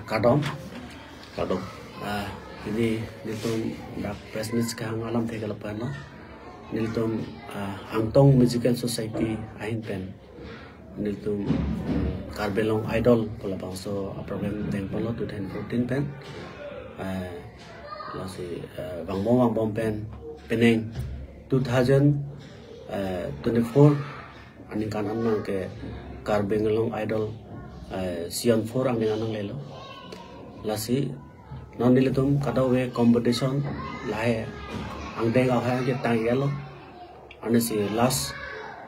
kadom ini nitum dak presnis ka ngalam te kalapan lo nitum Angtong Musical Society ahin pen nitum Karbelong Idol pola bangso program teng polo 2014 pen lasi bang bom pen peneng 2024 aning kan amnang ke Karbelong Idol Sion 4 ang ninganang lelo lasi non nilitum kadawe competition lahe ang deng au ha ke tang yelo ane si last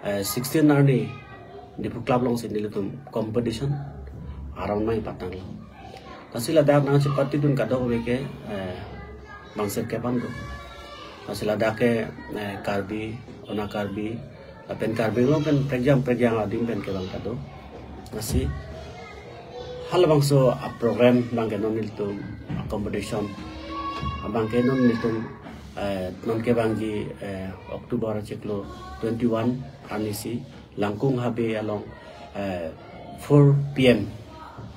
16 arni di club long si nilitum competition around mai patang lo kasila dak nang si pati dun kadawe ke bangser ke pandu kasila dak ke karbi ona karbi pen karbi lo pen pregjang adim pen ke bang kado nasi hal bangso program bang ke non nilitum competition abang ke non nitum non ke bangji Oktober ceklo 21 anisi langkung habe along 4 PM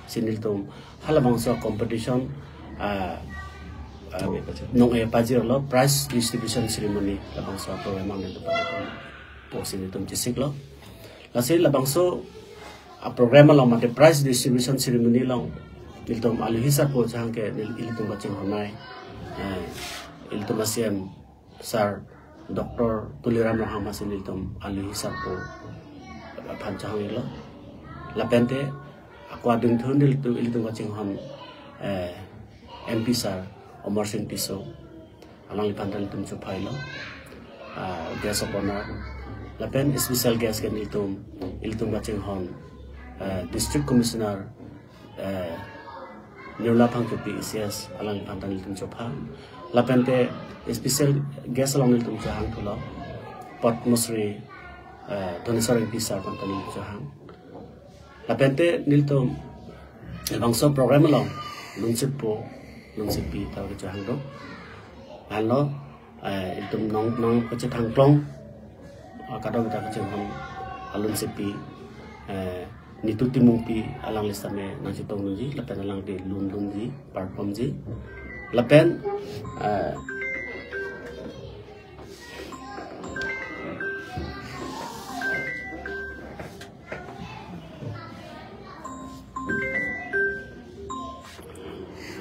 siniltum halabang so competition nong pajir lo prize distribution ceremony labang so program ang nito po siniltum cisik lo lasi labang so program lo mate prize distribution ceremony long iltum alihisa po jang ke iltum bacing honai iltum asiam sar Dr. Tuliram Rahama sin iltum alihisa po pancang ilo lapente aku adung thun iltum bacing hon MP sar Omar Singh Piso alang lipantal iltum chupai lo guest of honor lapen special guest ke iltum bacing hon district commissioner Nirla Pangkupi ICS alang pantan iltum chopha lapente special guest along iltum chahang thulo pot musri Donisar Pisar pantan iltum chahang lapente niltum bangso program along lunsipi taw chahang do alno iltum nong ko chahang plong kadang kita chahang alunsipi nitu timungpi alang listame nang sitong nuji lapen alang di lun ji perform ji lapen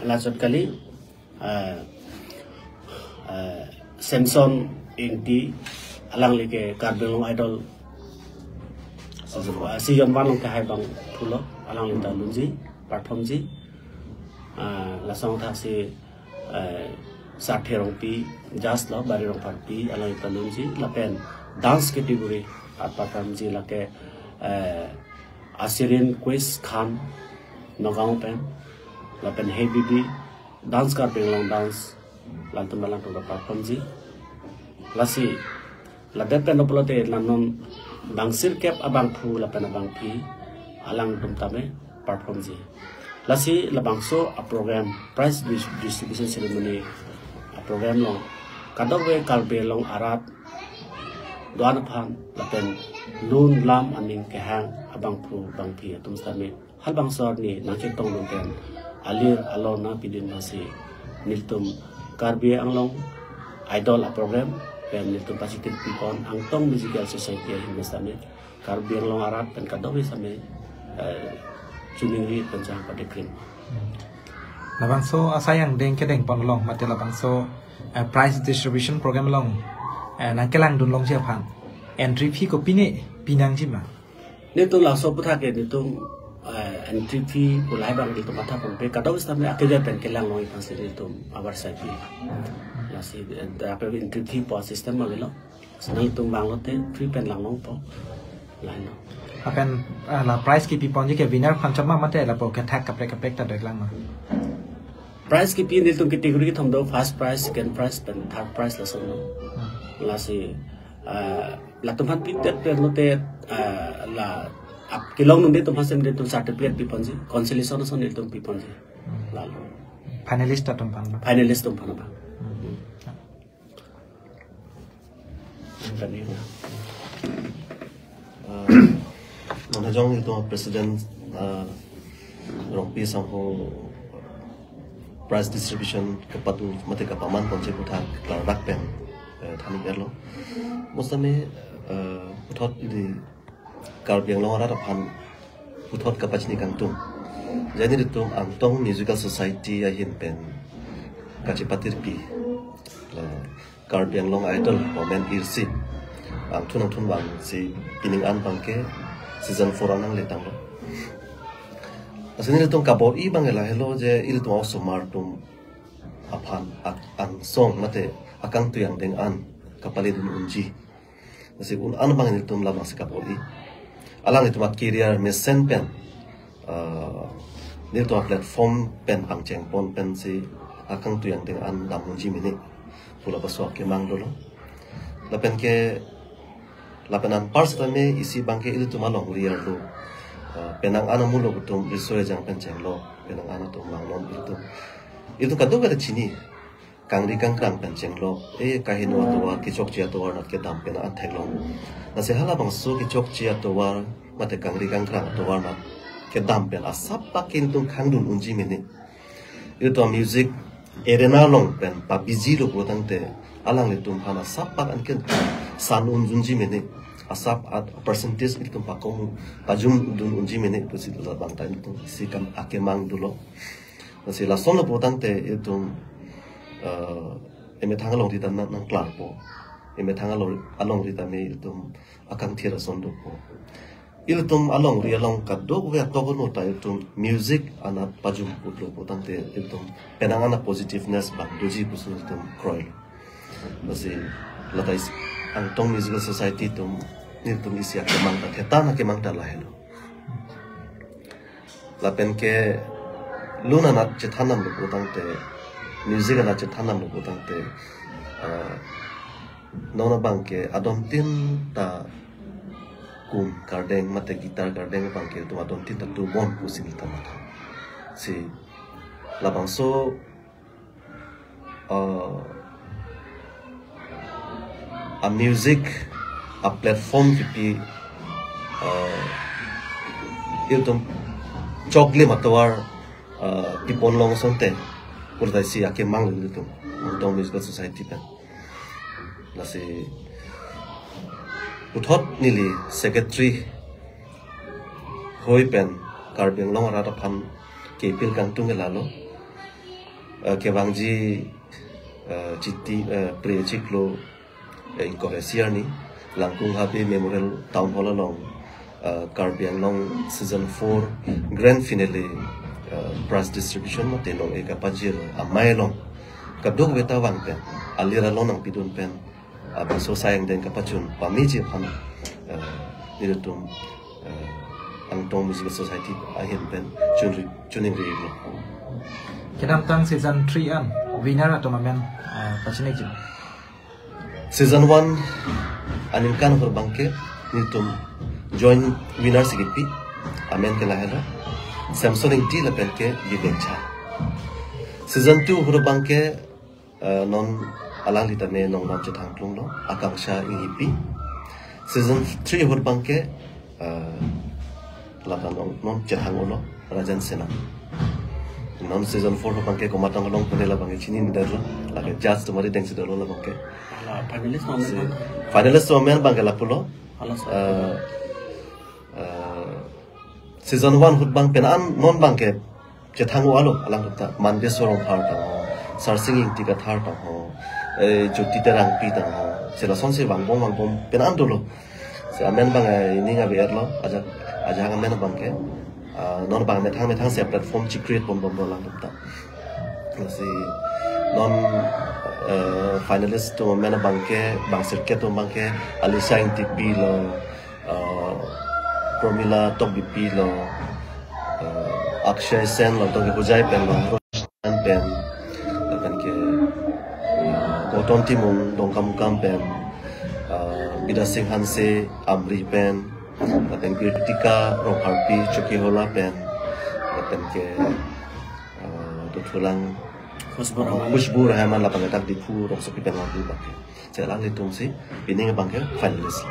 lasot kali Samson inti alang like Karbelong Idol si yon wanong kahai bang pulo alang linda lunji perform ji lasong tha si satherong pi jas lo bari rong parpi alang linda lunji lapen dance category perform ji lake Asirin quiz khan nogao pen lapen heavy bi dance kar long dance lantum balang to perform ji lasi ladet pen oplote lanon bangsir kep abang phu lapan abang pi alang dum tame perform ji lasi labangso a program prize distribution ceremony a program long kadawe kalbe long arat doan phan lapen lun lam aning ke hang abang phu bang pi tum tame hal bangsor ni nangche tong long ten alir alona pidin nasi niltum karbe anglong idol a program pen niltum pasitin pipon Angtong Musical Society himestame karbiang long arat pen kadawi same chuningi pencang padekrin labangso asayang deng kedeng pon long mate labangso prize distribution program long nangkelang dun long siapang entry fee ko pinang jima nitum laso putha ke nitum entry fee ulai bang nitum matha pon pe kadawi same akeja pen kelang long ipang nitum abar sapi lasi dapat entry fee po system magelo senang tum banglote free pen lang long po lain apen la prize ki pipon ji ke winner khan chama mate la po ke thak kapre ta dek lang ma prize ki pin tum category ki thomdo first prize second prize pen third prize la sono lasi la tum hat pitet per note la ap kilong nunde tum hasen de tum certificate pipon ji consolation son tum pipon ji lalu finalist tum pan ba Manajong itu Presiden long pi sang ho prize distribution ke patu mate ka paman konse puthak la rak pen thani berlo mosame puthot di karbiang long ara phan puthot ka pachni kangtung jadi ditung Angtong Musical Society ya hin pen kaci patir pi karbiang long idol momen irsi angtun bang si pining an bangke season 4 anang letang lo asini ditung kabor I bang ela hello je ilitung also martum aphan ang song mate akang tu yang deng an kapali dun unji nasi un an bang ilitung labang si kabor I alang itu mat career mesen pen ni to platform pen ang cheng pon pen si akang tu yang deng an dam unji mini pula pasok ke mang dolo lapen ke lapenan pars tame isi bangke itu malong liar lo penang ana mulo betum risoe jang penceng lo penang ana to mang nom itu kado kada chini kangri kangkrang penceng lo kahin wa to war kichok chia to war nat ke dam pena an thaglong na se hala bang so kichok chia to war mate kangri kangkrang to war nat ke dam pen asap pakin tung khangdun unji mini itu music arena long pen pa busy lo potang te alang litum phana sapak an ken san unjunji mini asap at percentage itu pakom pajum dun unji mini itu si la bang tan itu si kam akemang dulo si la son lo potang te itu eme thangalong di tan nang klar po eme thangalong along di tan itu akang thira son do po iltum along rialong kadog we togono ta iltum music ana pajum putlo potang te iltum penangana positiveness bang doji pusul iltum kroil masih latais Angtong Musical Society tum iltum isi akemang ta ketana kemang ta lahelo lapen ke luna nat chethanam lo potang te music ana chethanam lo potang te nona bang ke adom tin ta kum gardeng mate gitar gardeng bangke tu adon tin tu bon pusin tamata si labang so a music a platform pipi iltum chogle matawar pipon long sonte kurda si ake mang iltum Angtong Musical Society pen nasi puthot nili secretary hoi pen karbiang long ara phan kepil kangtung lalo ke bangji chiti prechiklo incoresiar ni langkung happy memorial town hall long karbiang long season 4 grand finale prize distribution mate long eka pajir amai long kadog beta wang pen alira long nang pidun pen abang so sayang den kapachun pamiji phan nilutum Angtong Musical Society ahin pen chuning ri lo kedam tang season 3 an winner atau mamen pachine jim season 1 anin kan berbangke nilutum join winner sigipi amen ke lahela Samsung ti la pen ke yibekcha season 2 berbangke non alang litane nong nam chetang tlung lo akangsha ipi season 3 hor bangke lakan non chetang lo rajan sena non season 4 hor bangke komatang long pune la bangke chini ni darlo la ke just tomari deng sidalo la bangke finalist men bangke la pulo season 1 hor bang penan non bangke chetang alo alang ta mande sorong har ta sar singing tika thar ta ho joti terang pi ta ho sela sonse wangbom penan dolo se amen bang ini nga berlo aja ngamen bangke non bang me thang se platform chi create bom lang ta si non finalist to men bangke bang circuit to bangke alisa ing tipi lo Promila top bp lo Akshay Sen lo to hujai pen lo Roshan pen lakan ke Goton Timung dongkam pen Bida Singh Hanse Amri pen lakan Birtika Roharpi Chuki Hola pen lakan ke tulang Khushbu Rahman lapan tak dipu rok sopi pen lagu bangke. Saya lang litung si bining bangke finalist.